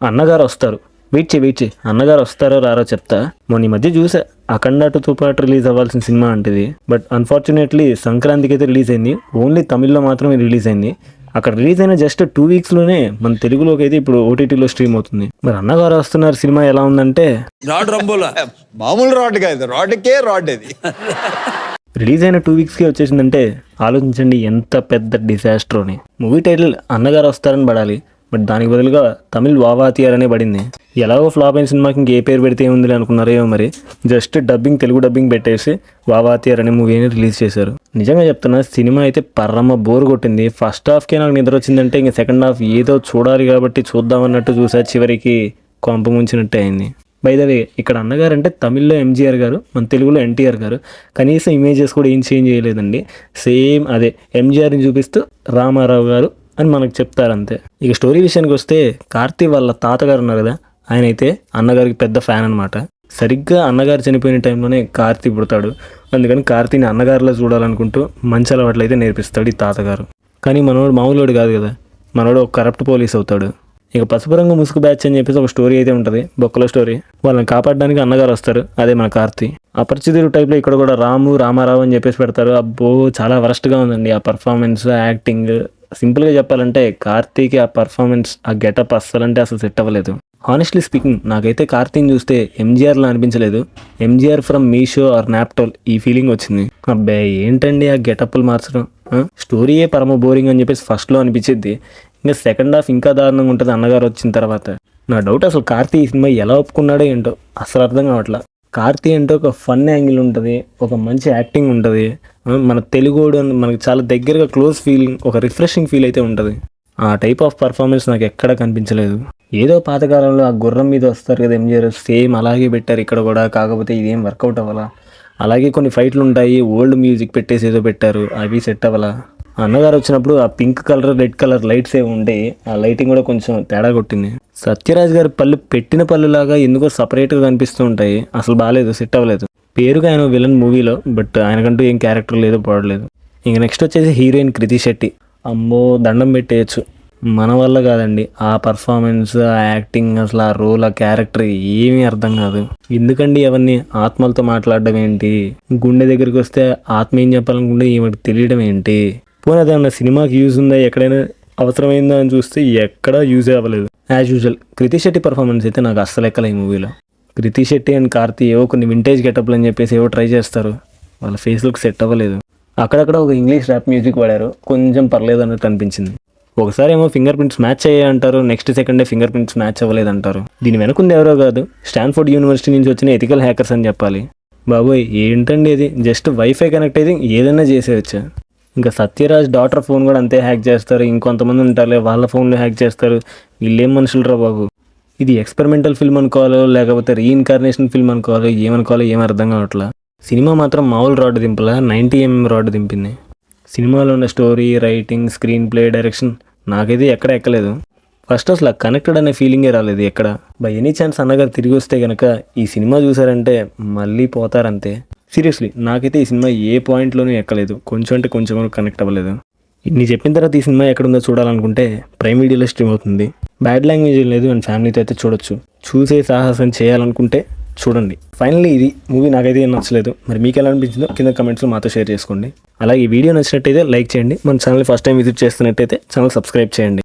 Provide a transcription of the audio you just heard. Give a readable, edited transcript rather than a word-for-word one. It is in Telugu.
అన్నగారు వస్తారు. వెయిట్ చేయి అన్నగారు వస్తారో రారో చెప్తా. మొన్న ఈ మధ్య చూసా అఖండ 2 పార్ట్ రిలీజ్ అవ్వాల్సిన సినిమా అంటది. బట్ అన్ఫార్చునేట్లీ సంక్రాంతికి అయితే రిలీజ్ అయింది. ఓన్లీ తమిళ్లో మాత్రమే రిలీజ్ అయింది. అక్కడ రిలీజ్ అయిన జస్ట్ 2 వీక్స్లోనే మన తెలుగులోకి అయితే ఇప్పుడు ఓటీటీలో స్ట్రీమ్ అవుతుంది. మరి అన్నగారు వస్తున్నారు సినిమా ఎలా ఉందంటే రాడ్ రంబోలా మామూలు రాడ్ కాదు, రాడ్కే రాడ్ అది. రిలీజ్ అయిన 2 వీక్స్కి వచ్చేసిందంటే ఆలోచించండి ఎంత పెద్ద డిజాస్టర్ అని. మూవీ టైటిల్ అన్నగారు వస్తారని పడాలి, బట్ దానికి బదులుగా తమిళ్ వావాతియార్ అనే పడింది. ఎలాగో ఫ్లాప్ అయిన సినిమాకి ఇంకే పేరు పెడితే ఏముంది అనుకున్నారేమో మరి. జస్ట్ తెలుగు డబ్బింగ్ పెట్టేసి వావాతియార్ అనే మూవీని రిలీజ్ చేశారు. నిజంగా చెప్తున్నా, సినిమా అయితే పరమ బోర్ కొట్టింది. ఫస్ట్ హాఫ్కే నాకు నిద్ర వచ్చిందంటే ఇంక సెకండ్ హాఫ్ ఏదో చూడాలి కాబట్టి చూద్దామన్నట్టు చూసా, చివరికి కొంప ముంచినట్టే అయింది. బై ద వే, ఇక్కడ అన్నగారు అంటే తమిళ్లో ఎంజీఆర్ గారు, మన తెలుగులో ఎన్టీఆర్ గారు. కనీసం ఇమేజెస్ కూడా ఏం చేంజ్ చేయలేదండి. సేమ్ అదే ఎంజీఆర్ని చూపిస్తూ రామారావు గారు అని మనకు చెప్తారంతే. ఇక స్టోరీ విషయానికి వస్తే, కార్తీ వాళ్ళ తాతగారు ఉన్నారు కదా, ఆయన అయితే అన్నగారికి పెద్ద ఫ్యాన్ అనమాట. సరిగ్గా అన్నగారు చనిపోయిన టైంలోనే కార్తీ పుడతాడు. అందుకని కార్తీని అన్నగారిలో చూడాలనుకుంటూ మంచి అలవాట్లు అయితే నేర్పిస్తాడు ఈ తాతగారు. కానీ మనోడు మామూలుడు కాదు కదా, మనోడు ఒక కరప్ట్ పోలీస్ అవుతాడు. ఇక పసుపు రంగు ముసుగు బ్యాచ్ అని చెప్పేసి ఒక స్టోరీ అయితే ఉంటుంది, బొక్కల స్టోరీ. వాళ్ళని కాపాడడానికి అన్నగారు వస్తారు, అదే మన కార్తీ. అపరిచితుడు టైప్లో ఇక్కడ కూడా రామారావు అని చెప్పేసి పెడతారు. అబ్బో చాలా వరస్ట్గా ఉందండి ఆ పర్ఫార్మెన్స్, యాక్టింగ్. సింపుల్గా చెప్పాలంటే కార్తీకి ఆ పర్ఫార్మెన్స్, ఆ గెటప్ అస్సలంటే అసలు సెట్ అవ్వలేదు. హానెస్ట్లీ స్పీకింగ్, నాకైతే కార్తీని చూస్తే ఎంజీఆర్లా అనిపించలేదు. ఎంజీఆర్ ఫ్రమ్ మీషో ఆర్ నాప్టోల్ ఈ ఫీలింగ్ వచ్చింది. అబ్బాయి ఏంటండి ఆ గెటప్లు మార్చడం, స్టోరీయే పరమ బోరింగ్ అని చెప్పేసి ఫస్ట్లో అనిపించింది. ఇంకా సెకండ్ హాఫ్ ఇంకా దారుణంగా ఉంటుంది అన్నగారు వచ్చిన తర్వాత. నా డౌట్, అసలు కార్తీ ఈ సినిమా ఎలా ఒప్పుకున్నాడో ఏంటో అసలు అర్థం కావట్లా. కార్తీ అంటే ఒక ఫన్ యాంగిల్ ఉంటుంది, ఒక మంచి యాక్టింగ్ ఉంటుంది, మన తెలుగోడు మనకి చాలా దగ్గరగా క్లోజ్ ఫీలింగ్, ఒక రిఫ్రెషింగ్ ఫీల్ అయితే ఉంటుంది. ఆ టైప్ ఆఫ్ పర్ఫార్మెన్స్ నాకు ఎక్కడ కనిపించలేదు. ఏదో పాతకాలంలో ఆ గుర్రం మీద వస్తారు కదా ఎంజీఆర్, సేమ్ అలాగే పెట్టారు ఇక్కడ కూడా. కాకపోతే ఇదేం వర్కౌట్ అవ్వాలా. అలాగే కొన్ని ఫైట్లు ఉంటాయి, ఓల్డ్ మ్యూజిక్ పెట్టేసి ఏదో పెట్టారు, అవి సెట్ అవ్వాలా. అన్నగారు వచ్చినప్పుడు ఆ pink colour red colour lights ఏ ఉంటాయి, ఆ లైటింగ్ కూడా కొంచెం తేడా కొట్టింది. సత్యరాజ్ గారి పళ్ళు పెట్టిన పళ్ళులాగా ఎందుకో సపరేట్గా కనిపిస్తూ ఉంటాయి, అసలు బాగాలేదు, సెట్ అవ్వలేదు. పేరుగా ఆయన విలన్ మూవీలో, బట్ ఆయనకంటూ ఏం క్యారెక్టర్ లేదు, పడలేదు. ఇంక నెక్స్ట్ వచ్చేసి హీరోయిన్ కృతి శెట్టి. అమ్మో దండం పెట్టేయచ్చు, మన వల్ల కాదండి. ఆ పర్ఫార్మెన్స్, ఆ యాక్టింగ్, అసలు ఆ రోల్, ఆ క్యారెక్టర్ ఏమీ అర్థం కాదు. ఎందుకండి అవన్నీ ఆత్మలతో మాట్లాడడం ఏంటి, గుండె దగ్గరికి వస్తే ఆత్మ ఏం చెప్పాలనుకుంటే ఈమెకి తెలియడం ఏంటి. పోనీ అదేమన్నా సినిమాకి యూజ్ ఉందా, ఎక్కడైనా అవసరమైందా అని చూస్తే ఎక్కడా యూజే అవ్వలేదు. యాజ్ యూజువల్ కృతి శెట్టి పర్ఫార్మెన్స్ అయితే నాకు అస్సలు ఎక్కలే ఈ మూవీలో. కృతి శెట్టి అండ్ కార్తీ ఏవో కొన్ని వింటేజ్ గెటప్లు అని చెప్పేసి ఏవో ట్రై చేస్తారు, వాళ్ళ ఫేస్లోకి సెట్ అవ్వలేదు. అక్కడక్కడ ఒక ఇంగ్లీష్ ర్యాప్ మ్యూజిక్ వాడారు, కొంచెం పర్లేదు అన్నట్టు అనిపించింది. ఒకసారి ఏమో ఫింగర్ ప్రింట్స్ మ్యాచ్ అయ్యాయి అంటారు, నెక్స్ట్ సెకండే ఫింగర్ ప్రింట్స్ మ్యాచ్ అవ్వలేదు అంటారు. దీని వెనుకుంది ఎవరో కాదు, స్టాన్ఫోర్డ్ యూనివర్సిటీ నుంచి వచ్చిన ఎథికల్ హ్యాకర్స్ అని చెప్పాలి. బాబోయ్ ఏంటండి ఇది, జస్ట్ వైఫై కనెక్ట్ అయితే ఏదైనా చేసేయచ్చు. ఇంకా సత్యరాజ్ డాటర్ ఫోన్ కూడా అంతే హ్యాక్ చేస్తారు, ఇంకొంతమంది ఉంటారు వాళ్ళ ఫోన్లో హ్యాక్ చేస్తారు. వీళ్ళేం మనుషులు రా బాబు. ఇది ఎక్స్పెరిమెంటల్ ఫిల్మ్ అనుకోవాలో లేకపోతే రీఇన్కార్నేషన్ ఫిల్మ్ అనుకోవాలో ఏమనుకోవాలో ఏం అర్థం కావట్లా. సినిమా మాత్రం మామూలు రాడ్ దింపలా, 90mm రాడ్ దింపింది. సినిమాలో ఉన్న story, writing, screen play, direction నాకైతే ఎక్కడ ఎక్కలేదు. ఫస్ట్ అసలు కనెక్టెడ్ అనే ఫీలింగే రాలేదు ఎక్కడ. బై ఎనీ ఛాన్స్ అన్నగారు తిరిగి వస్తే కనుక ఈ సినిమా చూసారంటే మళ్ళీ పోతారంతే. సీరియస్లీ నాకైతే ఈ సినిమా ఏ పాయింట్లోనూ ఎక్కలేదు, కొంచెం అంటే కొంచెం కనెక్ట్ అవ్వలేదు. ఇన్ని చెప్పిన తర్వాత ఈ సినిమా ఎక్కడుందో చూడాలనుకుంటే ప్రైమ్ వీడియోలో స్ట్రీమ్ అవుతుంది. బ్యాడ్ లాంగ్వేజ్ లేదు అండ్ ఫ్యామిలీతో అయితే చూడొచ్చు. చూసే సాహసం చేయాలనుకుంటే చూడండి. ఫైనల్లీ ఇది మూవీ నాకైతే ఏం నచ్చలేదు. మరి మీకు ఎలా అనిపించిందో కింద కమెంట్స్లో మాతో షేర్ చేసుకోండి. అలాగే ఈ వీడియో నచ్చినట్టయితే లైక్ చేయండి. మన ఛానల్ ఫస్ట్ టైం విజిట్ చేస్తున్నట్టయితే ఛానల్ సబ్స్క్రైబ్ చేయండి.